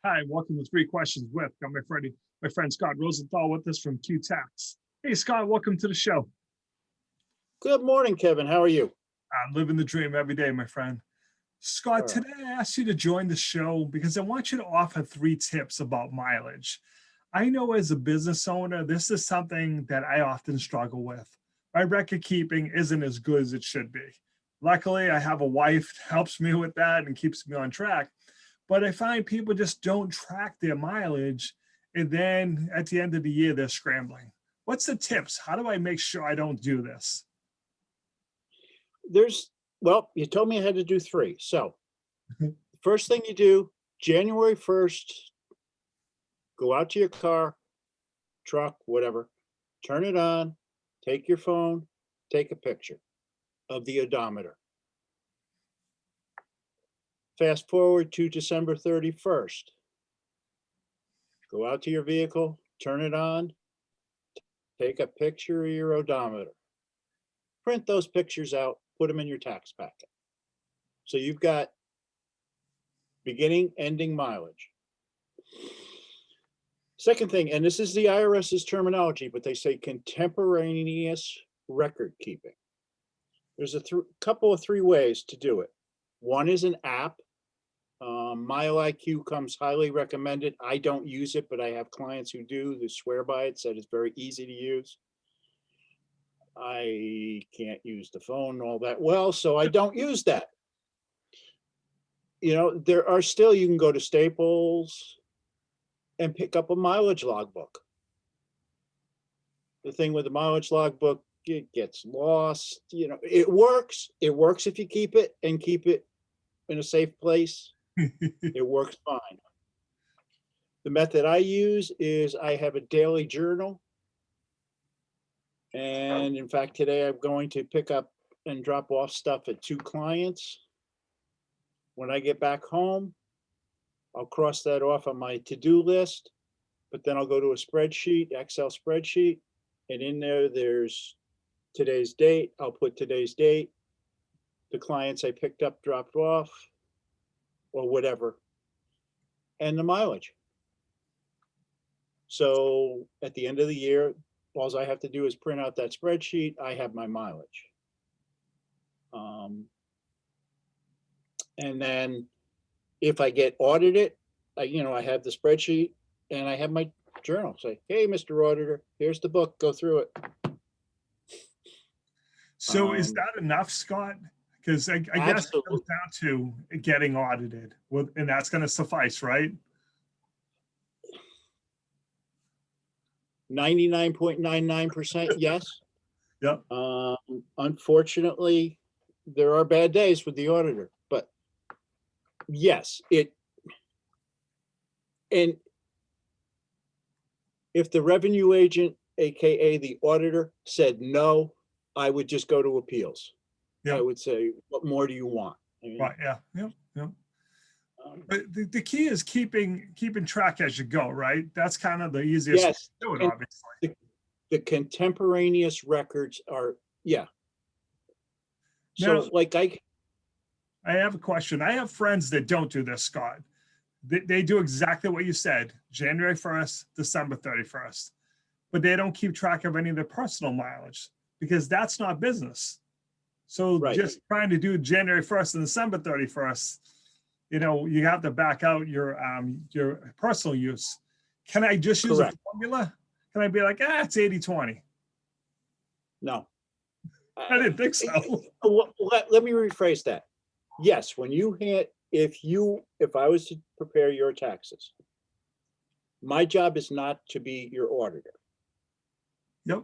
Hi, welcome to 3Questions with. Got my friend Scott Rosenthal with us from QTax. Hey, Scott, welcome to the show. Good morning, Kevin. How are you? I'm living the dream every day, my friend. Scott, today I asked you to join the show because I want you to offer 3 tips about mileage. I know as a business owner, this is something that I often struggle with. My record keeping isn't as good as it should be. Luckily, I have a wife that helps me with that and keeps me on track. But I find people just don't track their mileage. And then at the end of the year, they're scrambling. What's the tips? How do I make sure I don't do this? Well, you told me I had to do 3. So first thing you do, January 1st, go out to your car, truck, whatever, turn it on, take your phone, take a picture of the odometer. Fast forward to December 31st. Go out to your vehicle, turn it on, take a picture of your odometer. Print those pictures out, put them in your tax packet. So you've got beginning, ending mileage. Second thing, and this is the IRS's terminology, but they say contemporaneous record keeping. There's a couple of 3 ways to do it. One is an app. MileIQ comes highly recommended. I don't use it, but I have clients who do, who swear by it, said it's very easy to use. I can't use the phone all that well, so I don't use that. You know, there are still, you can go to Staples and pick up a mileage logbook. The thing with the mileage logbook, it gets lost. You know, it works. It works if you keep it and keep it in a safe place. It works fine. The method I use is I have a daily journal. And in fact, today I'm going to pick up and drop off stuff at 2 clients. When I get back home, I'll cross that off on my to-do list, but then I'll go to a spreadsheet, Excel spreadsheet, and in there, there's today's date. I'll put today's date, the clients I picked up, dropped off, or whatever, and the mileage. So at the end of the year, all I have to do is print out that spreadsheet. I have my mileage. And then if I get audited, I have the spreadsheet and I have my journal. Say, hey, Mr. Auditor, here's the book, go through it. So is that enough, Scott? Because I guess it comes down to getting audited, and that's going to suffice, right? 99.99% yes. Yep. Unfortunately, there are bad days with the auditor, but yes, and if the revenue agent, AKA the auditor, said no, I would just go to appeals. Yep. I would say, what more do you want? Right, yeah, yep. But the key is keeping track as you go, right? That's kind of the easiest way to do it, obviously. The contemporaneous records are, yeah. So now, like I have a question. I have friends that don't do this, Scott. They do exactly what you said, January 1st, December 31st, but they don't keep track of any of their personal mileage because that's not business. So just trying to do January 1st and December 31st, you have to back out your personal use. Can I just use a formula? Can I be like, it's 80-20? No. I didn't think so. Let me rephrase that. Yes, when you hit, if I was to prepare your taxes, my job is not to be your auditor. Yep.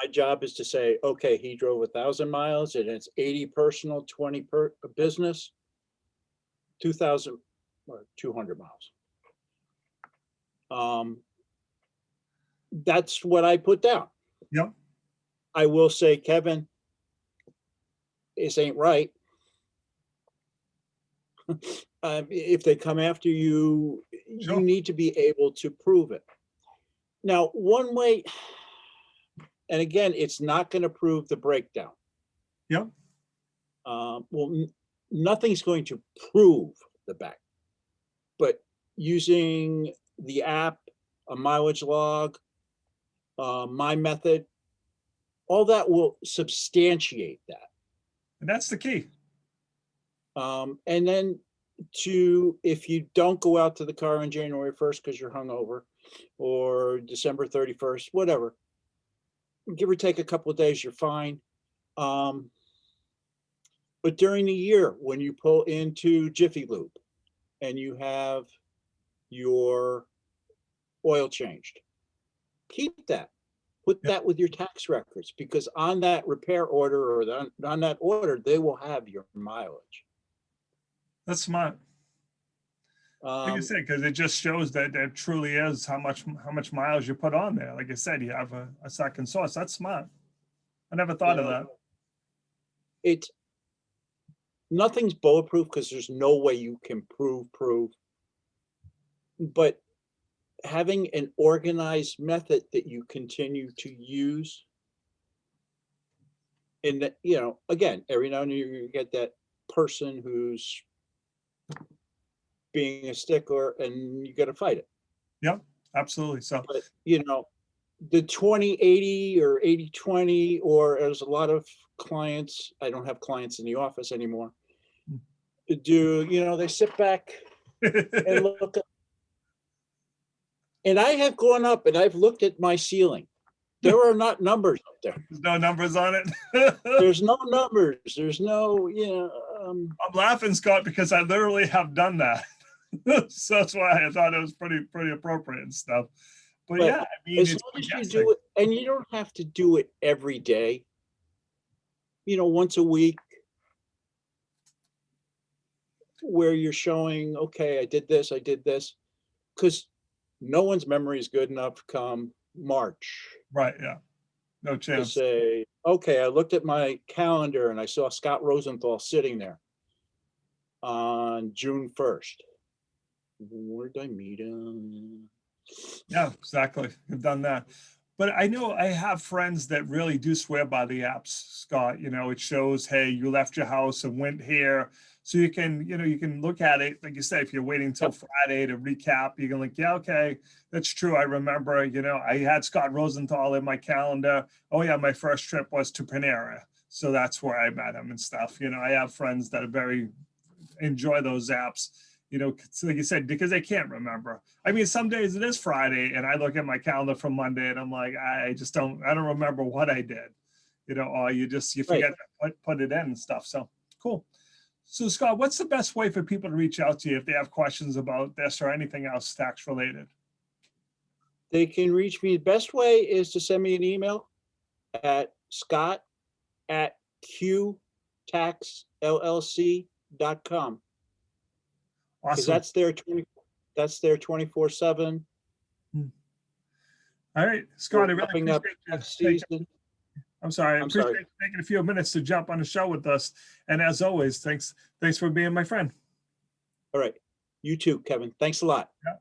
My job is to say, okay, he drove 1,000 miles and it's 80 personal, 20 per business, 2,000 or 200 miles. That's what I put down. Yep. I will say, Kevin, this ain't right. If they come after you, you need to be able to prove it. Now, one way, and again, it's not going to prove the breakdown. Yep. Well, nothing's going to prove the back, but using the app, a mileage log, my method, all that will substantiate that. And that's the key. And then if you don't go out to the car on January 1st because you're hungover, or December 31st, whatever, give or take a couple of days, you're fine. But during the year, when you pull into Jiffy Lube and you have your oil changed, keep that. Put that with your tax records, because on that repair order or on that order, they will have your mileage. That's smart. Like I said, because it just shows that there truly is how much miles you put on there. Like I said, you have a second source. That's smart. I never thought of that. Nothing's bulletproof because there's no way you can prove. But having an organized method that you continue to use, and that, again, every now and then you get that person who's being a stickler and you got to fight it. Yep, absolutely. So, but the 20-80 or 80-20, or as a lot of clients, I don't have clients in the office anymore, they sit back and look at. And I have gone up and I've looked at my ceiling. There are not numbers up there. There's no numbers on it. There's no numbers. There's no, I'm laughing, Scott, because I literally have done that. So that's why I thought it was pretty appropriate and stuff. But yeah, I mean, as long as you do it, and you don't have to do it every day. Once a week, where you're showing, okay, I did this, because no one's memory is good enough come March. Right, yeah. No chance. To say, okay, I looked at my calendar and I saw Scott Rosenthal sitting there on June 1st. Where did I meet him? Yeah, exactly. I've done that. But I know I have friends that really do swear by the apps, Scott. It shows, hey, you left your house and went here. So you can look at it. Like you said, if you're waiting till Friday to recap, you can yeah, okay, that's true. I remember, I had Scott Rosenthal in my calendar. Oh yeah, my first trip was to Panera. So that's where I met him and stuff. I have friends that are enjoy those apps, like you said, because they can't remember. I mean, some days it is Friday and I look at my calendar from Monday and I'm like, I don't remember what I did, or you forget to put it in and stuff. So cool. So Scott, what's the best way for people to reach out to you if they have questions about this or anything else tax related? They can reach me. The best way is to send me an email at scott@QTaxLLC.com. Because Awesome. that's their 24/7. All right, Scott, I really appreciate season. I'm sorry. I appreciate you taking a few minutes to jump on the show with us. And as always, thanks for being my friend. All right. You too, Kevin. Thanks a lot. Yeah.